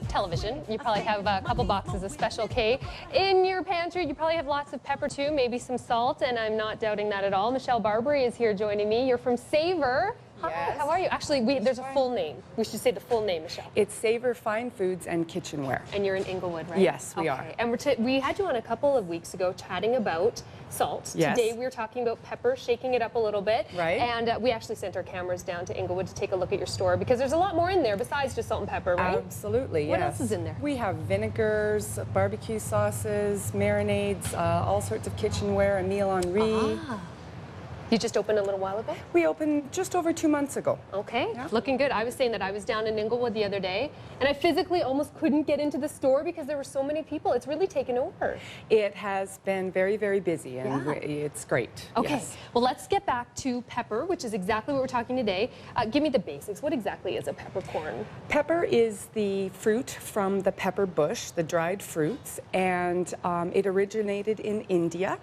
Television. You probably have a couple boxes of Special K in your pantry. You probably have lots of pepper too, maybe some salt, and I'm not doubting that at all. Michelle Barbary is here joining me. You're from Savor. Hi, yes. How are you? Actually, there's a full name. We should say the full name, Michelle. It's Savor Fine Foods and Kitchenware. And you're in Inglewood, right? Yes, we are. And we had you on a couple of weeks ago chatting about salt. Yes. Today we were talking about pepper, shaking it up a little bit. Right. And we actually sent our cameras down to Inglewood to take a look at your store because there's a lot more in there besides just salt and pepper, right? Absolutely, What yes. else is in there? We have vinegars, barbecue sauces, marinades, all sorts of kitchenware, a meal en riz. You just opened a little while ago? We opened just over 2 months ago. Okay, Yeah. Looking good. I was saying that I was down in Inglewood the other day, and I physically almost couldn't get into the store because there were so many people. It's really taken over. It has been very, very busy, and it's great. Okay, Yes. well, let's get back to pepper, which is exactly what we're talking today. Give me the basics. What exactly is a peppercorn? Pepper is the fruit from the pepper bush, the dried fruits, and it originated in India.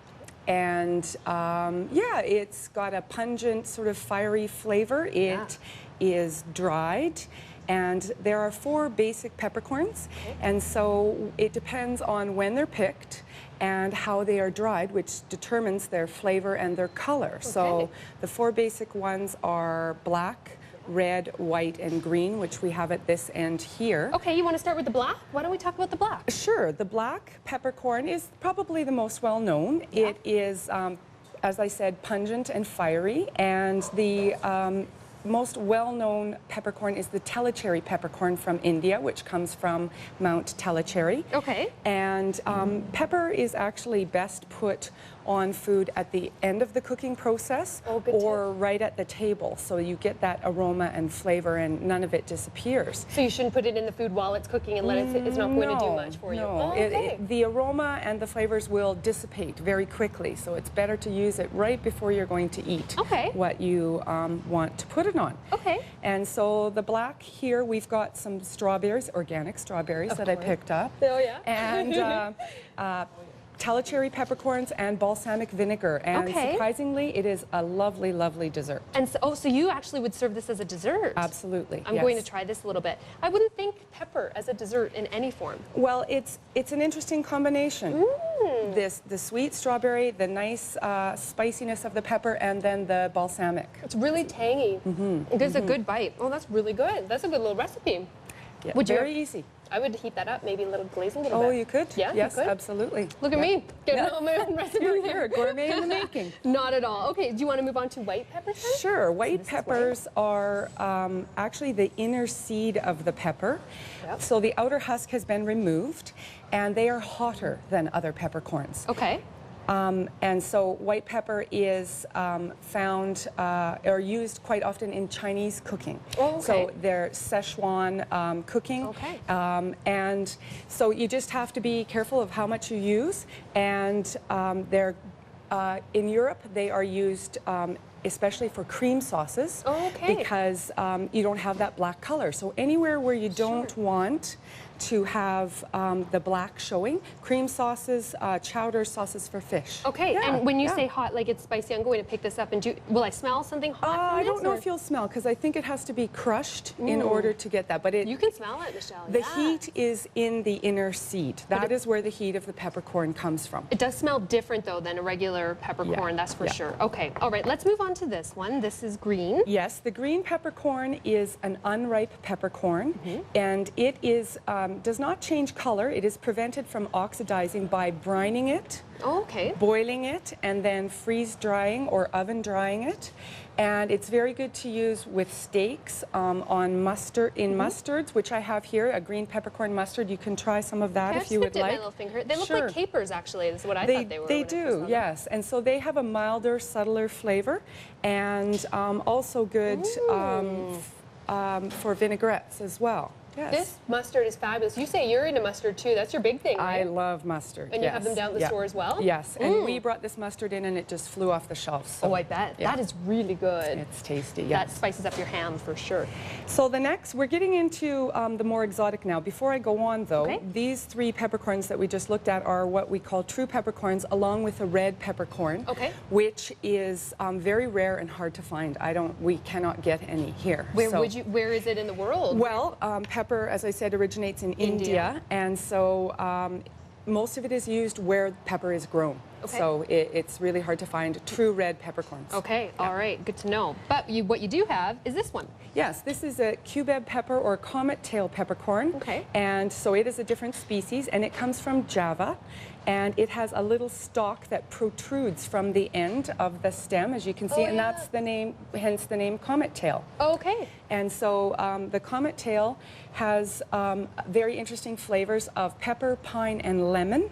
And yeah, it's got a pungent, sort of fiery flavor. It is dried, and there are 4 basic peppercorns, and so it depends on when they're picked and how they are dried, which determines their flavor and their color. So the 4 basic ones are black, red, white, and green, which we have at this end here. Okay, you want to start with the black? Why don't we talk about the black? Sure. The black peppercorn is probably the most well-known. Yeah. It is, as I said, pungent and fiery, and the most well-known peppercorn is the Tellicherry peppercorn from India, which comes from Mount Tellicherry. Okay. And pepper is actually best put on food at the end of the cooking process or right at the table, so you get that aroma and flavor and none of it disappears. So you shouldn't put it in the food while it's cooking and let it's not going to do much for you? No, the aroma and the flavors will dissipate very quickly, so it's better to use it right before you're going to eat what you want to put it on. Okay. And so the black here, we've got some strawberries, organic strawberries that I picked up. Oh, yeah. And Tellicherry peppercorns and balsamic vinegar, and surprisingly, it is a lovely, lovely dessert. And so, so you actually would serve this as a dessert? Absolutely. I'm going to try this a little bit. I wouldn't think pepper as a dessert in any form. Well, it's an interesting combination. The sweet strawberry, the nice spiciness of the pepper, and then the balsamic. It's really tangy. It gives a good bite. Oh, that's really good. That's a good little recipe. Yeah, Would very easy. I would heat that up, maybe a little glaze a little bit. Oh, you could? Yeah, yes, you could? absolutely. Look at me, getting all my own recipe. You're a gourmet in the making. Not at all. Okay, do you want to move on to white peppers then? Sure. White peppers are actually the inner seed of the pepper. Yep. So the outer husk has been removed, and they are hotter than other peppercorns. Okay. And so white pepper is found or used quite often in Chinese cooking. Oh, okay. So they're Szechuan cooking. Okay. And so you just have to be careful of how much you use. And they're in Europe, they are used especially for cream sauces, because you don't have that black color. So anywhere where you don't want to have the black showing, cream sauces, chowder sauces for fish. Okay, and when you say hot, like it's spicy, I'm going to pick this up and will I smell something hot from I this, don't know if you'll smell, because I think it has to be crushed in order to get that. But you can smell it, Michelle. The heat is in the inner seed. That is where the heat of the peppercorn comes from. It does smell different though than a regular peppercorn, that's for sure. Okay, all right, let's move on to this one. This is green. Yes, the green peppercorn is an unripe peppercorn, and it is does not change color. It is prevented from oxidizing by brining it, boiling it, and then freeze drying or oven drying it. And it's very good to use with steaks, on mustard, in mustards, which I have here, a green peppercorn mustard. You can try some of that if you would like. My little finger. They look like capers, actually. That's what I thought they were. They do, yes. And so they have a milder, subtler flavor, and also good for vinaigrettes as well. Yes. This mustard is fabulous. You say you're into mustard too. That's your big thing, right? I love mustard. And you have them down at the store as well? Yes. And we brought this mustard in and it just flew off the shelves. So, oh, I bet. That is really good. It's tasty, That spices up your ham for sure. So the next, we're getting into the more exotic now. Before I go on though, these 3 peppercorns that we just looked at are what we call true peppercorns, along with a red peppercorn, which is very rare and hard to find. We cannot get any here. Where is it in the world? Well, pepper, as I said, originates in India. And so most of it is used where pepper is grown. Okay. So it's really hard to find true red peppercorns. Okay, all right, good to know. But what you do have is this one. Yes, this is a cubeb pepper or comet tail peppercorn. Okay. And so it is a different species, and it comes from Java. And it has a little stalk that protrudes from the end of the stem, as you can see, and that's the name, hence the name comet tail. Okay. And so the comet tail has very interesting flavors of pepper, pine, and lemon,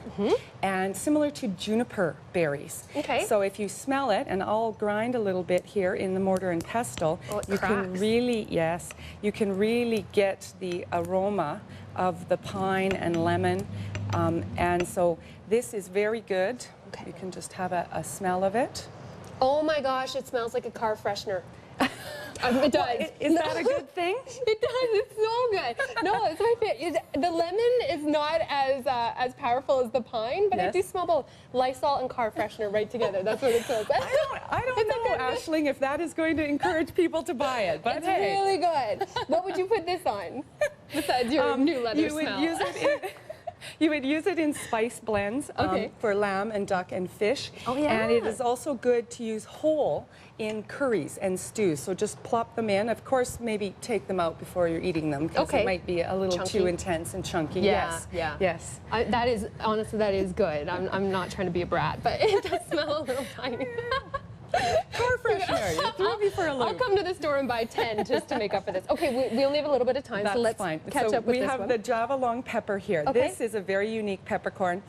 and similar to juniper berries. Okay. So if you smell it, and I'll grind a little bit here in the mortar and pestle, you can really, you can really get the aroma of the pine and lemon. And so this is very good. Okay. You can just have a smell of it. Oh my gosh, it smells like a car freshener. It does. Well, is that a good thing? It does. It's so good. No, it's my favorite. The lemon is not as powerful as the pine, but I do smell both Lysol and car freshener right together. That's what it smells like. I don't know, Aishling, if that is going to encourage people to buy it. But it's really good. What would you put this on besides your new leather smell? You would use it in spice blends for lamb and duck and fish. Oh, yeah. And it is also good to use whole in curries and stews. So just plop them in. Of course, maybe take them out before you're eating them because it might be a little too intense and chunky. Yeah, yes. That is, honestly, that is good. I'm not trying to be a brat, but it does smell a little tiny. Car freshener. You threw me for a loop. I'll come to the store and buy 10 just to make up for this. Okay, we only have a little bit of time, so let's catch up with this one. We have the Java long pepper here. Okay. This is a very unique peppercorn.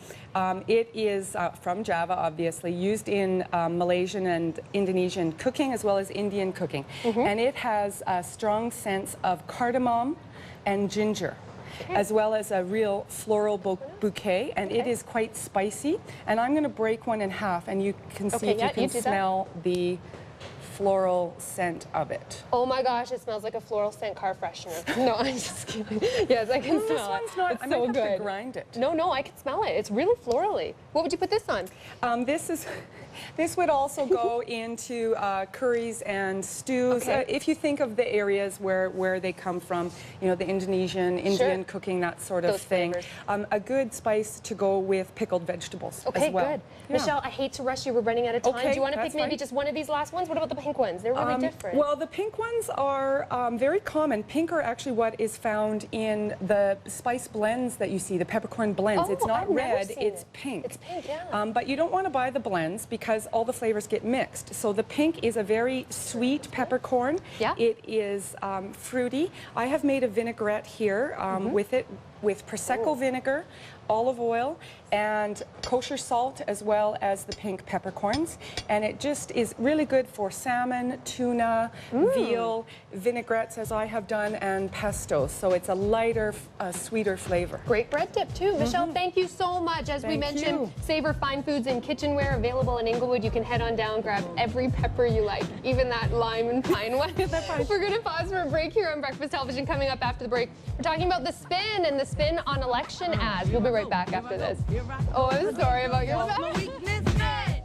It is from Java, obviously, used in Malaysian and Indonesian cooking as well as Indian cooking. And it has a strong sense of cardamom and ginger. As well as a real floral bouquet, and it is quite spicy. And I'm going to break one in half, and you can see if you can smell the floral scent of it. Oh my gosh, it smells like a floral scent car freshener. No, I'm just kidding. Yes, I can smell it. This one's not, it's I so might good. have to grind it. No, I can smell it. It's really florally. What would you put this on? This would also go into curries and stews. If you think of the areas where they come from, you know, the Indian cooking, that sort of thing. A good spice to go with pickled vegetables as well. Good. Yeah. Michelle, I hate to rush you. We're running out of time. Do you want to pick maybe just one of these last ones? What about the pink ones? They're really different. Well, the pink ones are very common. Pink are actually what is found in the spice blends that you see, the peppercorn blends. It's not red, it's pink. It's pink, yeah. But you don't want to buy the blends because all the flavors get mixed. So the pink is a very sweet peppercorn. Yeah. It is fruity. I have made a vinaigrette here with Prosecco vinegar, olive oil, and kosher salt, as well as the pink peppercorns. And it just is really good for salmon, tuna, veal, vinaigrettes, as I have done, and pesto. So it's a lighter, sweeter flavor. Great bread dip, too. Michelle, thank you so much. As we mentioned, Savor Fine Foods and Kitchenware available in Inglewood. You can head on down, grab every pepper you like, even that lime and pine one. We're going to pause for a break here on Breakfast Television. Coming up after the break, we're talking about the spin and the spin on election ads. We'll be right back after this. Oh, I'm sorry about your back.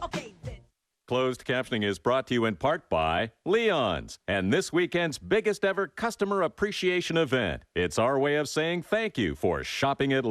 Closed captioning is brought to you in part by Leon's and this weekend's biggest ever customer appreciation event. It's our way of saying thank you for shopping at Leon's.